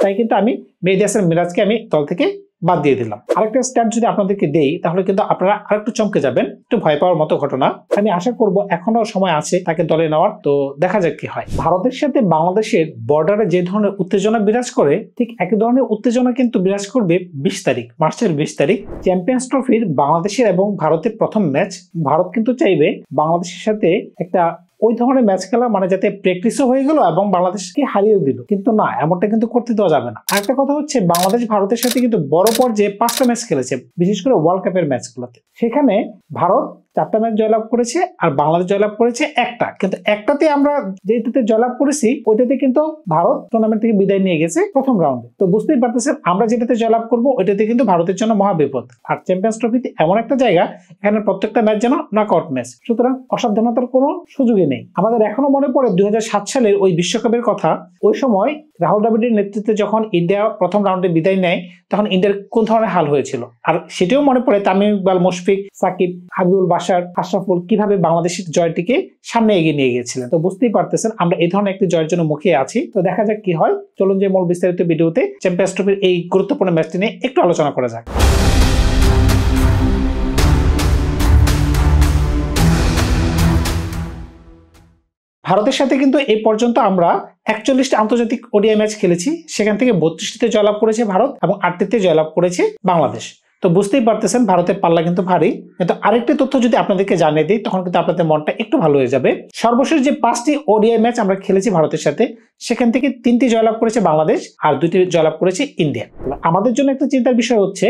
তাই কিন্তু আমি মেহেদী হাসান মিরাজকে আমি দল থেকে বাদ দিয়ে দিলাম। আরেকটা স্ট্যাট যদি আপনাদেরকে দেই তাহলে কিন্তু আপনারা আরেকটু চমকে যাবেন, একটু ভয় পাওয়ার মতো ঘটনা। আমি আশা করব এখনো সময় আছে তাকে দলে নেওয়ার, তো দেখা যাক কি হয়। ভারতের সাথে বাংলাদেশের বর্ডারে যে ধরনের উত্তেজনা বিরাজ করে ঠিক একই ধরনের উত্তেজনা কিন্তু বিরাজ করবে 20 তারিখ, মার্চের 20 তারিখ চ্যাম্পিয়ন্স ট্রফির বাংলাদেশের এবং ভারতের প্রথম ম্যাচ। ভারত কিন্তু চাইবে বাংলাদেশের সাথে একটা ওই ধরনের ম্যাচ খেলা, মানে যাতে প্র্যাকটিসও হয়ে গেল এবং বাংলাদেশকে হারিয়ে দিল, কিন্তু না, এমনটা কিন্তু করতে দেওয়া যাবে না। আরেকটা কথা হচ্ছে, বাংলাদেশ ভারতের সাথে কিন্তু বড় পর্যায়ে 5টা ম্যাচ খেলেছে, বিশেষ করে ওয়ার্ল্ড কাপের ম্যাচগুলোতে। সেখানে ভারত 4টা ম্যাচ জয়লাভ করেছে আর বাংলাদেশ জয়লাভ করেছে একটা, কিন্তু একটাতে আমরা যেটাতে জয়লাভ করেছি ওইটাতে কিন্তু ভারত টুর্নামেন্ট থেকে বিদায় নিয়ে গেছে প্রথম রাউন্ডে। তো বুঝতেই পারতেছেন আমরা যেটাতে জয়লাভ করবো ওইটাতে কিন্তু ভারতের জন্য মহা বিপদ। আর চ্যাম্পিয়ন্স ট্রফিতে এমন একটা জায়গা, এখানে প্রত্যেকটা ম্যাচ যেন নকআউট ম্যাচ, সুতরাং অসাবধানতার কোনো সুযোগই নেই। আমাদের এখনো মনে পড়ে 2007 সালের ওই বিশ্বকাপের কথা। ওই সময় রাহুল দ্রাবিড়ের নেতৃত্বে যখন ইন্ডিয়া প্রথম রাউন্ডে বিদায় নেয় তখন ইন্ডিয়ার কোন ধরনের হাল হয়েছিল। আর সেটাও মনে পড়ে তামিম ইকবাল, মুশফিক, সাকিব, হাবিবুল বাশার, আশরাফুল কিভাবে বাংলাদেশের জয়টিকে সামনে এগিয়ে নিয়ে গিয়েছিলেন। তো বুঝতেই পারতেছেন আমরা এই ধরনের একটি জয়ের জন্য মুখিয়ে আছি। তো দেখা যাক কি হয়। চলুন যে মূল বিস্তারিত ভিডিওতে চ্যাম্পিয়ন্স ট্রফির এই গুরুত্বপূর্ণ ম্যাচটি নিয়ে একটু আলোচনা করা যাক। ভারতের সাথে কিন্তু এই পর্যন্ত আমরা 41টা আন্তর্জাতিক ওডিআই ম্যাচ খেলেছি, সেখান থেকে 32টিতে জয়লাভ করেছে ভারত এবং 8টিতে জয়লাভ করেছে বাংলাদেশ। তো বুঝতেই পারতেছেন ভারতের পাল্লা কিন্তু ভারী। কিন্তু আরেকটি তথ্য যদি আপনাদেরকে জানিয়ে দিই তখন কিন্তু আপনাদের মনটা একটু ভালো হয়ে যাবে। সর্বশেষ যে 5টি ওডিআই ম্যাচ আমরা খেলেছি ভারতের সাথে, সেখান থেকে 3টি জয়লাভ করেছে বাংলাদেশ আর 2টি জয়লাভ করেছে ইন্ডিয়া। আমাদের জন্য একটা চিন্তার বিষয় হচ্ছে,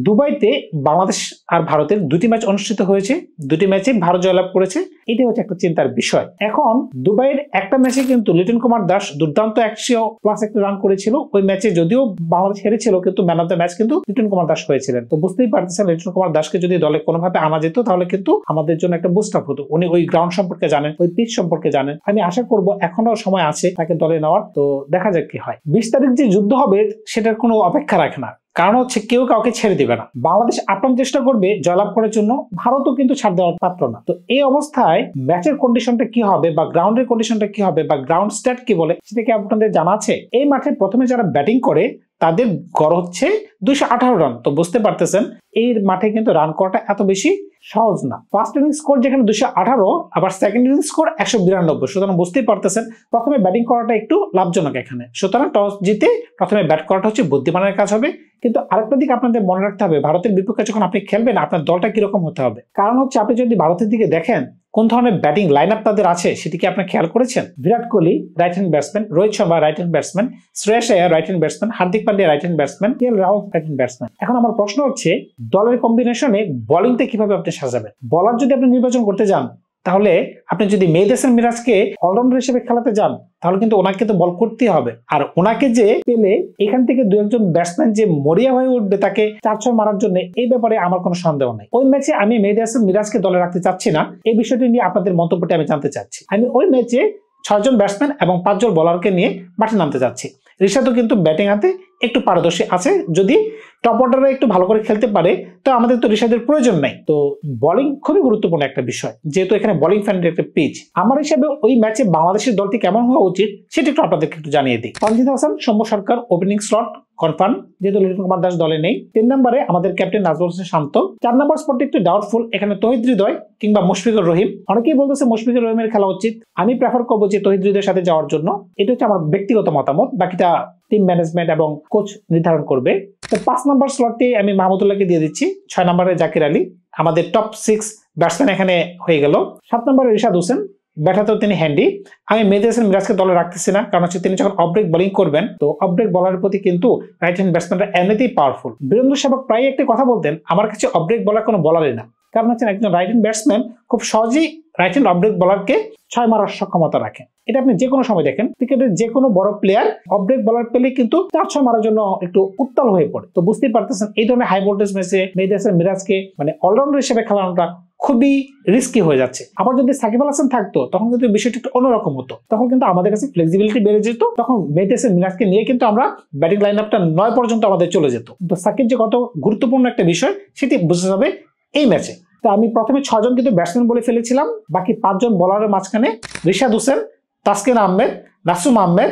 দুবাইতে বাংলাদেশ আর ভারতের 2টি ম্যাচ অনুষ্ঠিত হয়েছে, 2টি ম্যাচে ভারত জয়লাভ করেছে, এটাই হচ্ছে একটা চিন্তার বিষয়। এখন দুবাইয়ের একটা ম্যাচে কিন্তু লিটন কুমার দাস দুর্দান্ত 100+ একটা রান করেছিল। ওই ম্যাচে যদিও বাংলাদেশ হেরেছিল কিন্তু ম্যান অফ দ্য ম্যাচ কিন্তু লিটন কুমার দাস হয়েছিলেন। তো বুঝতেই পারতেছেন লিটন কুমার দাসকে যদি দলে কোনোভাবে আনা যেত তাহলে কিন্তু আমাদের জন্য একটা বুস্ট আপ হতো। উনি ওই গ্রাউন্ড সম্পর্কে জানেন, ওই পিচ সম্পর্কে জানেন। আমি আশা করব এখনো সময় আছে তাকে দলে নেওয়ার, তো দেখা যাক কি হয়। 20 তারিখ যে যুদ্ধ হবে সেটার কোনো অপেক্ষা রাখে না, কারণ হচ্ছে কেউ কাউকে ছেড়ে দিবে না। বাংলাদেশ আপ্রাণ চেষ্টা করবে জয়লাভ করার জন্য, ভারতও কিন্তু ছাড় দেওয়ার পাত্র না। তো এই অবস্থায় ম্যাচের কন্ডিশনটা কি হবে বা গ্রাউন্ডের কন্ডিশনটা কি হবে বা গ্রাউন্ড স্ট্যাট কি বলে সেটা কি আপনাদের জানা আছে? এই মাঠে প্রথমে যারা ব্যাটিং করে তাদের গড় হচ্ছে 218 রান। তো বুঝতে পারতেছেন এই মাঠে কিন্তু রান করাটা এত বেশি সহজ না। ফার্স্ট ইনিংস স্কোর যেখানে 218, আবার সেকেন্ড ইনিংস স্কোর 192। সুতরাং বুঝতেই পারতেছেন প্রথমে ব্যাটিং করাটা একটু লাভজনক এখানে। সুতরাং টস জিতে প্রথমে ব্যাট করাটা হচ্ছে বুদ্ধিমানের কাজ হবে। কিন্তু আরেকটা দিক আপনাদের মনে রাখতে হবে, ভারতের বিপক্ষে যখন আপনি খেলবেন আপনার দলটা কিরকম হতে হবে। কারণ হচ্ছে আপনি যদি ভারতের দিকে দেখেন কোন ধরনের ব্যাটিং লাইন আপ তাদের আছে সেটি কি আপনি খেয়াল করেছেন? Virat Kohli right hand batsman, Rohit Sharma right hand batsman, Shreyas Iyer right hand batsman, Hardik Pandya right hand batsman, KL Rahul right hand batsman. এখন আমার প্রশ্ন হচ্ছে দলের কম্বিনেশনে বোলিংটা কিভাবে আপনি সাজাবেন? বলার যদি আপনি নির্বাচন করতে যান তাহলে আপনি যদি মেহেদী হাসান মিরাজকে অলরাউন্ডার হিসেবে খেলাতে যান তাহলে কিন্তু ওনাকে তো বল করতেই হবে। আর ওনাকে যে পেলে এখান থেকে 2-1 ব্যাটসম্যান যে মরিয়া হয়ে উঠবে তাকে 4-6 মারার জন্য, এই ব্যাপারে আমার কোনো সন্দেহ নাই। ওই ম্যাচে আমি মেহেদী হাসান মিরাজকে দলে রাখতে চাচ্ছি না, এই বিষয়টি নিয়ে আপনাদের মন্তব্যটি আমি জানতে চাচ্ছি। আমি ওই ম্যাচে 6 জন ব্যাটসম্যান এবং 5 জন বোলারকে নিয়ে মাঠে নামতে যাচ্ছি। ঋষাদও কিন্তু ব্যাটিং হাতে একটু পারদর্শী আছে, যদি টপ অর্ডারে একটু ভালো করে খেলতে পারে তো আমাদের তো ঋষাদের প্রয়োজন নাই। তো বোলিং খুবই গুরুত্বপূর্ণ একটা বিষয়, যেহেতু এখানে বোলিং ফ্রেন্ডলি একটা পিচ। আমার হিসাবে ওই ম্যাচে বাংলাদেশের দলটি কেমন হওয়া উচিত সেটা একটু আপনাদেরকে একটু জানিয়ে দিই। তানজিদ হাসান, সৌম্য সরকার ওপেনিং স্লট কনফার্ম, যেহেতু লিটন কুমার দাস দলে নেই। 3 নম্বরে আমাদের ক্যাপ্টেন নাজমুল হোসেন শান্ত। 4 নম্বর স্পটটি একটু ডাউটফুল, এখানে তৌহিদ হৃদয় কিংবা মুশফিকুর রহিম। অনেকেই বলতেছে মুশফিকুর রহিমের খেলা উচিত, আমি প্রেফার করবো যে তৌহিদ হৃদয়ের সাথে যাওয়ার জন্য। এটা হচ্ছে আমার ব্যক্তিগত মতামত, বাকিটা টিম ম্যানেজমেন্ট এবং কোচ নির্ধারণ করবে। তো 5 নম্বর স্লটে আমি মাহমুদুল্লাহকে দিয়ে দিচ্ছি, 6 নম্বরে জাকির আলী। আমাদের টপ 6 ব্যাটসম্যান এখানে হয়ে গেল। 7 নম্বরে রিশাদ হোসেন, ব্যাটাতেও তিনি হ্যান্ডি। আমি মেহেদী হাসান মিরাজকে দলে রাখতেছি না, কারণ হচ্ছে তিনি যখন অফ ব্রেক বোলিং করবেন তো অফ ব্রেক বলারের প্রতি কিন্তু রাইট হ্যান্ড ব্যাটসম্যানরা এমনিতেই পাওয়ারফুল। বীরেন্দ্র সেবক প্রায় একটি কথা বলতেন, আমার কাছে অফ ব্রেক বলার কোনো বলারই না, কারণ হচ্ছে একজন রাইট হ্যান্ড ব্যাটসম্যান খুব সহজেই রাইট হ্যান্ড অফ ব্রেক বলারকে 6 মারার সক্ষমতা রাখে। এটা আপনি যে কোনো সময় দেখেন, ক্রিকেটের যে কোনো বড় প্লেয়ার অফ ব্রেক বলার পেলে কিন্তু 4-6 মারার জন্য একটু উত্তাল হয়ে পড়ে। তো বুঝতেই পারতেছেন এই ধরনের হাই ভোল্টেজ ম্যাচে মেহেদী হাসান মিরাজকে মানে অলরাউন্ডার হিসেবে খেলানোটা খুবই রিস্কি হয়ে যাচ্ছে। আবার যদি সাকিব আল হাসান থাকতো তখন কিন্তু বিষয়টা একটু অন্যরকম হতো, তখন কিন্তু আমাদের কাছে ফ্লেক্সিবিলিটি বেড়ে যেত, তখন মেহেদী হাসান মিরাজকে নিয়ে কিন্তু আমরা ব্যাটিং লাইন আপটা 9 পর্যন্ত আমাদের চলে যেত। তো সাকিব যে কত গুরুত্বপূর্ণ একটা বিষয় সেটি বোঝা যাবে এই ম্যাচে। তো আমি প্রথমে 6 জন কিন্তু ব্যাটসম্যান বলে ফেলেছিলাম, বাকি 5 জন বোলারের মাঝখানে রিশাদ হোসেন, তাসকিন আহমেদ, নাসুম আহমেদ,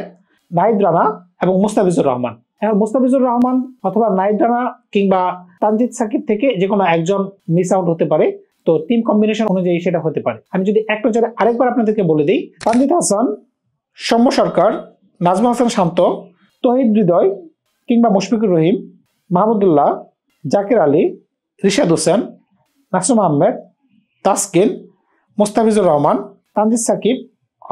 নাহিদ রানা এবং মুস্তাফিজুর রহমান। এখন মুস্তাফিজুর রহমান অথবা নাহিদ রানা কিংবা তানজিদ সাকিব থেকে যে কোনো একজন মিস আউট হতে পারে। তো টিম কম্বিনেশন অনুযায়ী সেটা হতে পারে। আমি যদি একটা জায়গায় আরেকবার আপনাদেরকে বলে দিই, তানজিদ হাসান, সৌম্য সরকার, নাজমুল হাসান শান্ত, তৌহিদ হৃদয় কিংবা মুশফিকুর রহিম, মাহমুদুল্লাহ, জাকির আলী, রিশাদ হোসেন, নাসিম আহমেদ, তাসকিন, মুস্তাফিজুর রহমান, তানজিদ সাকিব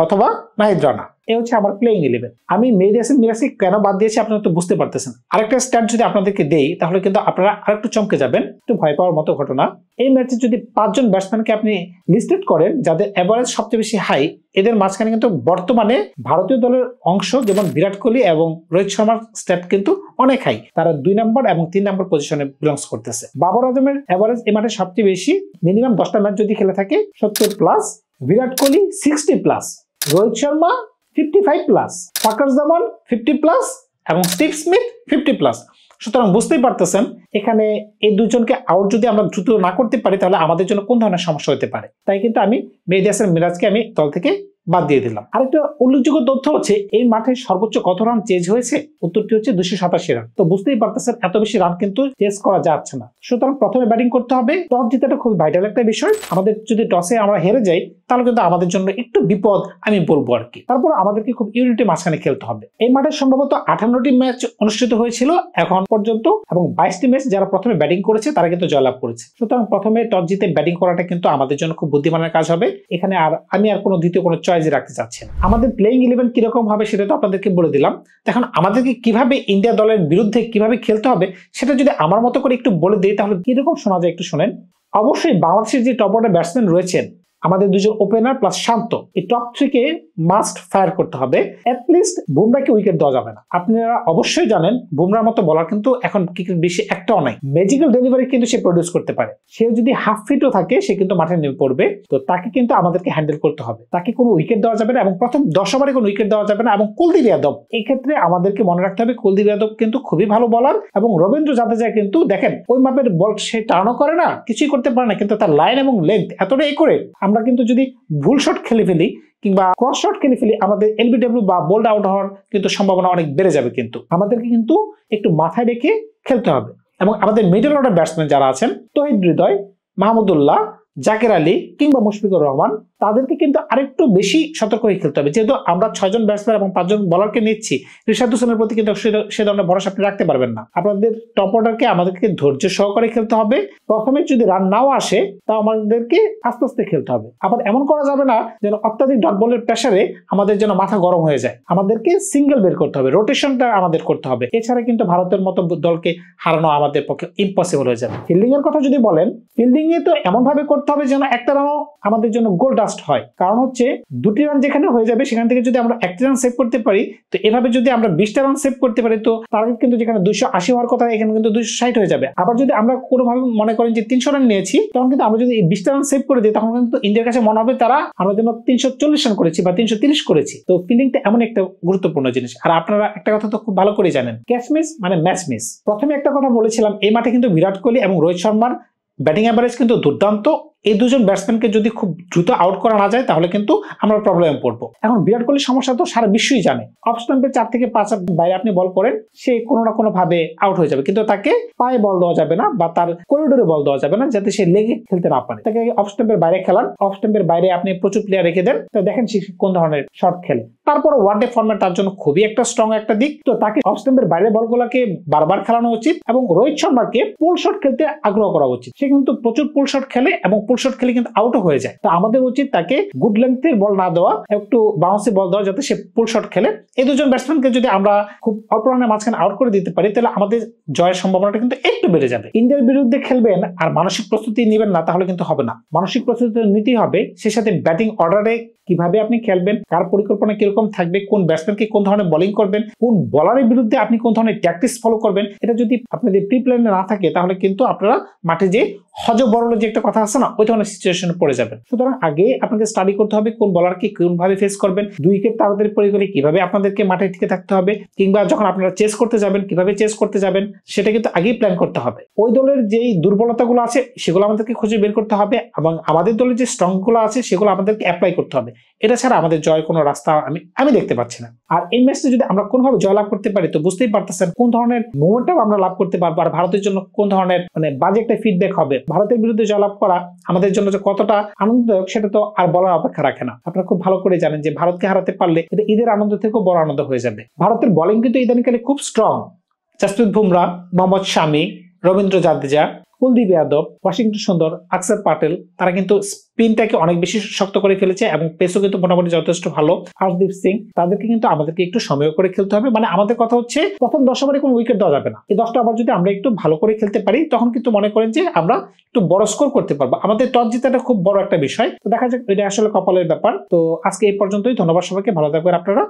অথবা নাহিদ রানা, এই হচ্ছে আমার প্লেইং 11। আমি মেহেদী হাসান মিরাজকে কেন বাদ দিয়েছি আপনারা তো বুঝতে পারতেছেন। আরেকটা স্ট্যাট যদি আপনাদেরকে দেই তাহলে কিন্তু আপনারা আরেকটু চমকে যাবেন, একটু ভয় পাওয়ার মতো ঘটনা। এই ম্যাচে যদি 5 জন ব্যাটসম্যানকে আপনি লিস্টেড করেন যাদের এভারেজ সবচেয়ে বেশি হাই, এদের মাঝখানে কিন্তু বর্তমানে ভারতীয় দলের অংশ যেমন বিরাট কোহলি এবং রোহিত শর্মার স্ট্যাট কিন্তু অনেক হাই, তারা 2 নম্বর এবং 3 নম্বর পজিশনে বিলংস করতেছে। বাবর আজমের এভারেজ এই মাঠে সবচেয়ে বেশি, মিনিমাম 10টা ম্যাচ যদি খেলে থাকে 70+, বিরাট কোহলি 60+, রোহিত শর্মা 55+, ফাকর জামান 50+ এবং স্টিভ স্মিথ 50+। সুতরাং বুঝতেই পারতেছেন এখানে এই দুজনকে আউট যদি আমরা দ্রুত না করতে পারি তাহলে আমাদের জন্য কোন ধরনের সমস্যা হতে পারে। তাই কিন্তু আমি মেহেদী হাসান মিরাজকে আমি দল থেকে বাদ দিয়ে দিলাম। আরেকটা উল্লেখযোগ্য তথ্য হচ্ছে এই মাঠে সর্বোচ্চ কত রান চেজ হয়েছে, উত্তরটি হচ্ছে 287 রান। তো বুঝতেই পারতেছেন এত বেশি রান কিন্তু চেজ করা যাচ্ছে না। সুতরাং প্রথমে ব্যাটিং করতে হবে। টস জিতাটা খুব ভাইটাল একটা বিষয়। আমাদের যদি টসে আমরা হেরে যাই তাহলে কিন্তু আমাদের জন্য একটু বিপদ আমি বলবো আর কি। তারপর আমাদেরকে খুব ইউনিটি মাঝখানে খেলতে হবে। এই মাঠে সম্ভবত 58টি ম্যাচ অনুষ্ঠিত হয়েছিল এখন পর্যন্ত এবং 22টি ম্যাচ যারা প্রথমে ব্যাটিং করেছে তারা কিন্তু জয়লাভ করেছে। সুতরাং প্রথমে টস জিতে ব্যাটিং করাটা কিন্তু আমাদের জন্য খুব বুদ্ধিমানের কাজ হবে। এখানে আমি আর কোনো দ্বিতীয় কোনো চয়েস রাখতে চাচ্ছি না। আমাদের প্লেইং 11 কিরকম হবে সেটা তো আপনাদেরকে বলে দিলাম। এখন আমাদেরকে কিভাবে ইন্ডিয়া দলের বিরুদ্ধে কিভাবে খেলতে হবে সেটা যদি আমার মতো করে একটু বলে দিই তাহলে কিরকম শোনা যায় একটু শোনেন। অবশ্যই বাংলাদেশের যে টপ অর্ডার ব্যাটসম্যান রয়েছেন, আমাদের দুজন ওপেনার প্লাস শান্ত, এই টপ 3 কে মাস্ট ফায়ার করতে হবে। অ্যাটলিস্ট বুমরাকে উইকেট দেওয়া যাবে না। আপনারা অবশ্যই জানেন বুমরার মতো বলার কিন্তু এখন ক্রিকেট বিশ্বে একটাও নাই। ম্যাজিক্যাল ডেলিভারি কিন্তু সে প্রডিউস করতে পারে। সে যদি হাফ ফিটও থাকে সে কিন্তু মাঠে নেমে পড়বে। তো তাকে কিন্তু আমাদেরকে হ্যান্ডেল করতে হবে। তাকে কোনো উইকেট দেওয়া যাবে না এবং প্রথম 10 ওভারে কোনো উইকেট দেওয়া যাবে না। এবং কুলদীপ যাদব, এই ক্ষেত্রে আমাদেরকে মনে রাখতে হবে কুলদীপ যাদব কিন্তু খুবই ভালো বলার এবং রবীন্দ্র জাদেজা কিন্তু দেখেন ওই মাপের বল সে টার্নও করে না, কিছুই করতে পারে না, কিন্তু তার লাইন এবং লেন্থ এতটাই করে আমরা কিন্তু যদি ভুল শট খেলে ফেলি কিংবা ক্রস শট খেলে ফেলি আমাদের এলবিডব্লিউ বা বোল্ড আউট হওয়ার কিন্তু সম্ভাবনা অনেক বেড়ে যাবে। কিন্তু আমাদেরকে কিন্তু একটু মাথায় রেখে খেলতে হবে। এবং আমাদের মিডল অর্ডার ব্যাটসম্যান যারা আছেন, তৌহিদ হৃদয়, মাহমুদুল্লাহ, জাকির আলী কিংবা মুশফিকুর রহমান, তাদেরকে কিন্তু আরেকটু বেশি সতর্ক হয়ে খেলতে হবে। যেহেতু আমরা 6 জন ব্যাটসম্যান এবং 5 জন বলারকে নিচ্ছি, রিশাদ হোসেনের প্রতি কিন্তু সে ধরনের ভরসা আপনি রাখতে পারবেন না। আপনাদের টপ অর্ডারকে আমাদেরকে ধৈর্য সহকারে খেলতে হবে। প্রথমে যদি রান নাও আসে তাও আমাদেরকে আস্তে আস্তে খেলতে হবে। আবার এমন করা যাবে না যেন অত্যাধিক ডট বলের প্রেসারে আমাদের যেন মাথা গরম হয়ে যায়। আমাদেরকে সিঙ্গেল বের করতে হবে, রোটেশনটা আমাদের করতে হবে। এছাড়া কিন্তু ভারতের মতো দলকে হারানো আমাদের পক্ষে ইম্পসিবল হয়ে যাবে। ফিল্ডিং এর কথা যদি বলেন, ফিল্ডিং এ তো এমন ভাবে করতে হবে যেন একটা রানও আমাদের জন্য গোল ডাস্ট হয়। কারণ হচ্ছে 2টি রান যেখানে হয়ে যাবে সেখান থেকে যদি আমরা 1টি রান সেভ করতে পারি, তো এভাবে যদি আমরা 20টা রান সেভ করতে পারি তো টার্গেট কিন্তু যেখানে 280 হওয়ার কথা এখানে কিন্তু 260 হয়ে যাবে। আবার যদি আমরা কোনোভাবে মনে করেন যে 300 রান নিয়েছি, তখন কিন্তু আমরা যদি এই 20টা রান সেভ করে দিই তখন কিন্তু ইন্ডিয়ার কাছে মনে হবে তারা আমরা যেন 340 রান করেছি বা 330 করেছি। তো ফিল্ডিংটা এমন একটা গুরুত্বপূর্ণ জিনিস। আর আপনারা একটা কথা তো খুব ভালো করে জানেন, ক্যাচ মিস মানে ম্যাচ মিস। প্রথমে একটা কথা বলেছিলাম, এই মাঠে কিন্তু বিরাট কোহলি এবং রোহিত শর্মার ব্যাটিং অ্যাভারেজ কিন্তু দুর্দান্ত। এই দুজন ব্যাটসম্যানকে যদি খুব দ্রুত আউট করা না যায় তাহলে কিন্তু আমরা প্রবলেমে পড়বো। এখন বিরাট কোহলির সমস্যা তো সারা বিশ্বই জানে, অফ স্টাম্পে 4 থেকে 5 বাইরে আপনি বল করেন সে কোনো না কোনো ভাবে আউট হয়ে যাবে, কিন্তু তাকে পায়ে বল দেওয়া যাবে না বা তার করিডোরে বল দেওয়া যাবে না যাতে সে লেগে খেলতে না পারে। তাকে অফ স্টাম্পের বাইরে খেলান, অফ স্টাম্পের বাইরে আপনি প্রচুর প্লেয়ার রেখে দেন, তো দেখেন সে কোন ধরনের শট খেলে। তারপরে ওয়ানডে ফরম্যাট তার জন্য খুবই একটা স্ট্রং একটা দিক। তো তাকে অফ স্টাম্পের বাইরে বলগুলোকে বারবার খেলানো উচিত এবং রোহিত শর্মাকে পুল শট খেলতে আগ্রহ করা উচিত। সে কিন্তু প্রচুর পুল শট খেলে এবং পুল শট খেলে কিন্তু আউট হয়ে যায়। তো আমাদের উচিত তাকে গুড লেন্থের বল না দেওয়া, একটু বাউন্সি বল দেওয়া যাতে সে পুল শট খেলে। এই দুজন ব্যাটসম্যানকে যদি আমরা খুব অল্প রানের মাঝখানে আউট করে দিতে পারি তাহলে আমাদের জয়ের সম্ভাবনাটা কিন্তু একটু বেড়ে যাবে। ইন্ডিয়ার বিরুদ্ধে খেলবেন আর মানসিক প্রস্তুতি নেবেন না তাহলে কিন্তু হবে না। মানসিক প্রস্তুতি নিতেই হবে, সে সাথে ব্যাটিং অর্ডারে কিভাবে আপনি খেলবেন, কার পরিকল্পনা কিরকম থাকবে, কোন ব্যাটসম্যানকে কোন ধরনের বোলিং করবেন, কোন বলারের বিরুদ্ধে আপনি কোন ধরনের ট্যাকটিক্স ফলো করবেন, এটা যদি আপনাদের প্রি প্ল্যানে না থাকে তাহলে কিন্তু আপনারা মাঠে যে হজবরল যে একটা কথা আছে না, ওই ধরনের সিচুয়েশনে পড়ে যাবেন। সুতরাং আগে আপনাকে স্টাডি করতে হবে কোন বলারকে কোন ভাবে ফেস করবেন, 2 উইকেট তাড়াতাড়ি পড়ে গেলে কিভাবে আপনাদেরকে মাঠে টিকে থাকতে হবে, কিংবা যখন আপনারা চেস করতে যাবেন কিভাবে চেস করতে যাবেন, সেটা কিন্তু আগেই প্ল্যান করতে হবে। ওই দলের যেই দুর্বলতাগুলো আছে সেগুলো আমাদেরকে খুঁজে বের করতে হবে, এবং আমাদের দলের যে স্ট্রং গুলো আছে সেগুলো আমাদেরকে অ্যাপ্লাই করতে হবে। এটা ছাড়া আমাদের জয় কোনো রাস্তা আমি দেখতে পাচ্ছি না। আর এই ম্যাচটা যদি আমরা কোনোভাবে জয়লাভ করতে পারি, তো বুঝতেই পারতেছেন কোন ধরনের মোমেন্টাম আমরা লাভ করতে পারবো, আর ভারতের জন্য কোন ধরনের বাজে একটা ফিডব্যাক হবে। ভারতের বিরুদ্ধে জয়লাভ করা আমাদের জন্য যে কতটা আনন্দদায়ক সেটা তো আর বলার অপেক্ষা রাখে না। আপনারা খুব ভালো করে জানেন যে ভারতকে হারাতে পারলে এটা ঈদের আনন্দ থেকেও বড় আনন্দ হয়ে যাবে। ভারতের বোলিং কিন্তু ইদানিংকালে খুব স্ট্রং। জসপ্রীত বুমরা, মোহাম্মদ শামি, রবীন্দ্র জাদেজা, কুলদীপ যাদব, ওয়াশিংটন সুন্দর, অক্ষর প্যাটেল, তারা কিন্তু স্পিনটাকে অনেক বেশি শক্ত করে ফেলেছে এবং পেসও কিন্তু মোটামুটি যথেষ্ট ভালো। হরদীপ সিং, তাদেরকে কিন্তু আমাদেরকে একটু সময় করে খেলতে হবে। মানে আমাদের কথা হচ্ছে প্রথম 10 ওভারে কোনো উইকেট দেওয়া যাবে না। এই 10টা ওভার যদি আমরা একটু ভালো করে খেলতে পারি, তখন কিন্তু মনে করেন যে আমরা একটু বড় স্কোর করতে পারবো। আমাদের টস জেতাটা খুব বড় একটা বিষয়। তো দেখা যাক, এটা আসলে কপালের ব্যাপার। তো আজকে এই পর্যন্তই। ধন্যবাদ সবাইকে, ভালো থাকবেন আপনারা।